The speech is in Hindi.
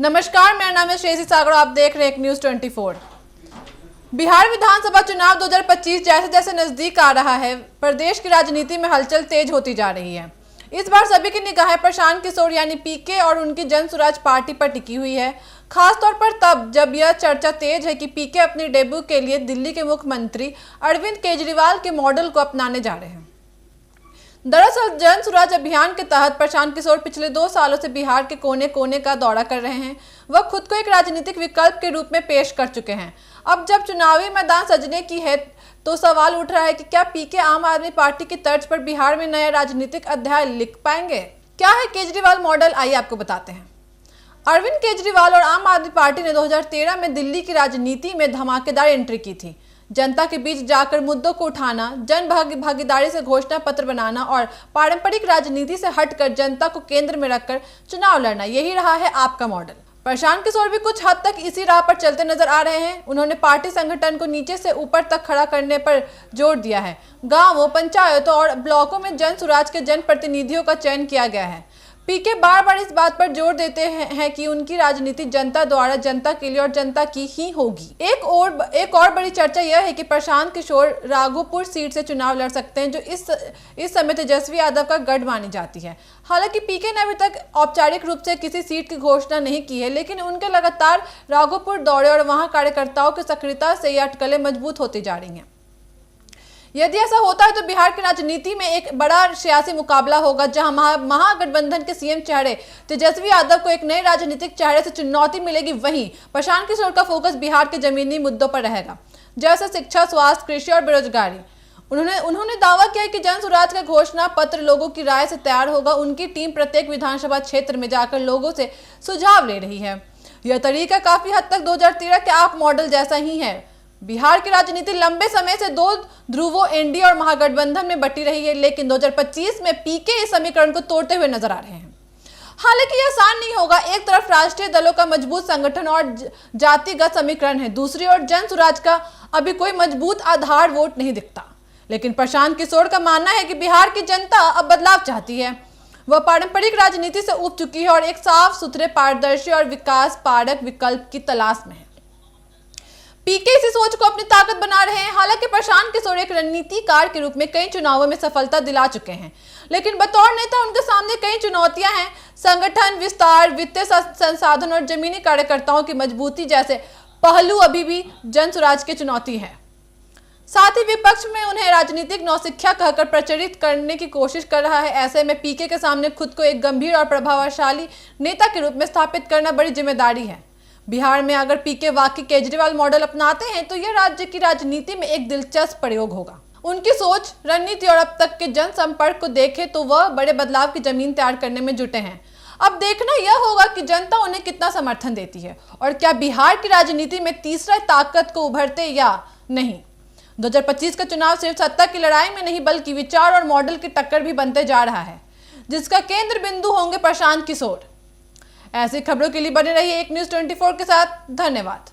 नमस्कार, मेरा नाम है श्रेयसी सागर। आप देख रहे हैं एक न्यूज 24। बिहार विधानसभा चुनाव 2025 जैसे जैसे नजदीक आ रहा है, प्रदेश की राजनीति में हलचल तेज होती जा रही है। इस बार सभी की निगाहें प्रशांत किशोर यानी पीके और उनकी जन स्वराज पार्टी पर टिकी हुई है, खासतौर पर तब जब यह चर्चा तेज है कि पीके अपनी डेब्यू के लिए दिल्ली के मुख्यमंत्री अरविंद केजरीवाल के मॉडल को अपनाने जा रहे हैं। दरअसल जन स्वराज अभियान के तहत प्रशांत किशोर पिछले 2 सालों से बिहार के कोने कोने का दौरा कर रहे हैं। वह खुद को एक राजनीतिक विकल्प के रूप में पेश कर चुके हैं। अब जब चुनावी मैदान सजने की है तो सवाल उठ रहा है कि क्या पीके आम आदमी पार्टी की तर्ज पर बिहार में नया राजनीतिक अध्याय लिख पाएंगे। क्या है केजरीवाल मॉडल, आइए आपको बताते हैं। अरविंद केजरीवाल और आम आदमी पार्टी ने 2013 में दिल्ली की राजनीति में धमाकेदार एंट्री की थी। जनता के बीच जाकर मुद्दों को उठाना, जन भागीदारी से घोषणा पत्र बनाना और पारंपरिक राजनीति से हटकर जनता को केंद्र में रखकर चुनाव लड़ना, यही रहा है आपका मॉडल। प्रशांत किशोर भी कुछ हद तक इसी राह पर चलते नजर आ रहे हैं। उन्होंने पार्टी संगठन को नीचे से ऊपर तक खड़ा करने पर जोर दिया है। गांवों, पंचायतों और ब्लॉकों में जन स्वराज के जनप्रतिनिधियों का चयन किया गया है। पीके बार बार इस बात पर जोर देते हैं कि उनकी राजनीति जनता द्वारा, जनता के लिए और जनता की ही होगी। एक और बड़ी चर्चा यह है कि प्रशांत किशोर राघोपुर सीट से चुनाव लड़ सकते हैं, जो इस समय तेजस्वी यादव का गढ़ मानी जाती है। हालांकि पीके ने अभी तक औपचारिक रूप से किसी सीट की घोषणा नहीं की है, लेकिन उनके लगातार राघोपुर दौरे और वहां कार्यकर्ताओं की सक्रियता से ये अटकलें मजबूत होती जा रही हैं। यदि ऐसा होता है तो बिहार की राजनीति में एक बड़ा सियासी मुकाबला होगा, जहां महागठबंधन के सीएम चेहरे तेजस्वी यादव को एक नए राजनीतिक चेहरे से चुनौती मिलेगी। वहीं प्रशांत किशोर का फोकस बिहार के जमीनी मुद्दों पर रहेगा, जैसे शिक्षा, स्वास्थ्य, कृषि और बेरोजगारी। उन्होंने दावा किया कि जन स्वराज का घोषणा पत्र लोगों की राय से तैयार होगा। उनकी टीम प्रत्येक विधानसभा क्षेत्र में जाकर लोगों से सुझाव ले रही है। यह तरीका काफी हद तक 2013 के आप मॉडल जैसा ही है। बिहार की राजनीति लंबे समय से 2 ध्रुवों एनडीए और महागठबंधन में बटी रही है, लेकिन 2025 में पीके इस समीकरण को तोड़ते हुए नजर आ रहे हैं। हालांकि यह आसान नहीं होगा। एक तरफ राष्ट्रीय दलों का मजबूत संगठन और जातिगत समीकरण है, दूसरी ओर जन स्वराज का अभी कोई मजबूत आधार वोट नहीं दिखता। लेकिन प्रशांत किशोर का मानना है कि बिहार की जनता अब बदलाव चाहती है। वह पारंपरिक राजनीति से उब चुकी है और एक साफ सुथरे, पारदर्शी और विकास पारक विकल्प की तलाश में है। पीके इसी सोच को अपनी ताकत बना रहे हैं। हालांकि प्रशांत किशोर एक रणनीतिकार के रूप में कई चुनावों में सफलता दिला चुके हैं, लेकिन बतौर नेता उनके सामने कई चुनौतियां हैं। संगठन विस्तार, वित्तीय संसाधन और जमीनी कार्यकर्ताओं की मजबूती जैसे पहलू अभी भी जन स्वराज की चुनौती है। साथ ही विपक्ष में उन्हें राजनीतिक नौसिखिया कहकर प्रचारित करने की कोशिश कर रहा है। ऐसे में पीके के सामने खुद को एक गंभीर और प्रभावशाली नेता के रूप में स्थापित करना बड़ी जिम्मेदारी है। बिहार में अगर पीके वाकई केजरीवाल मॉडल अपनाते हैं तो यह राज्य की राजनीति में एक दिलचस्प प्रयोग होगा। उनकी सोच, रणनीति और अब तक के जनसंपर्क को देखें तो वह बड़े बदलाव की जमीन तैयार करने में जुटे हैं। अब देखना यह होगा कि जनता उन्हें कितना समर्थन देती है और क्या बिहार की राजनीति में तीसरा ताकत को उभरते या नहीं। 2025 का चुनाव सिर्फ सत्ता की लड़ाई में नहीं बल्कि विचार और मॉडल की टक्कर भी बनते जा रहा है, जिसका केंद्र बिंदु होंगे प्रशांत किशोर। ऐसी खबरों के लिए बने रहिए एक न्यूज 24 के साथ। धन्यवाद।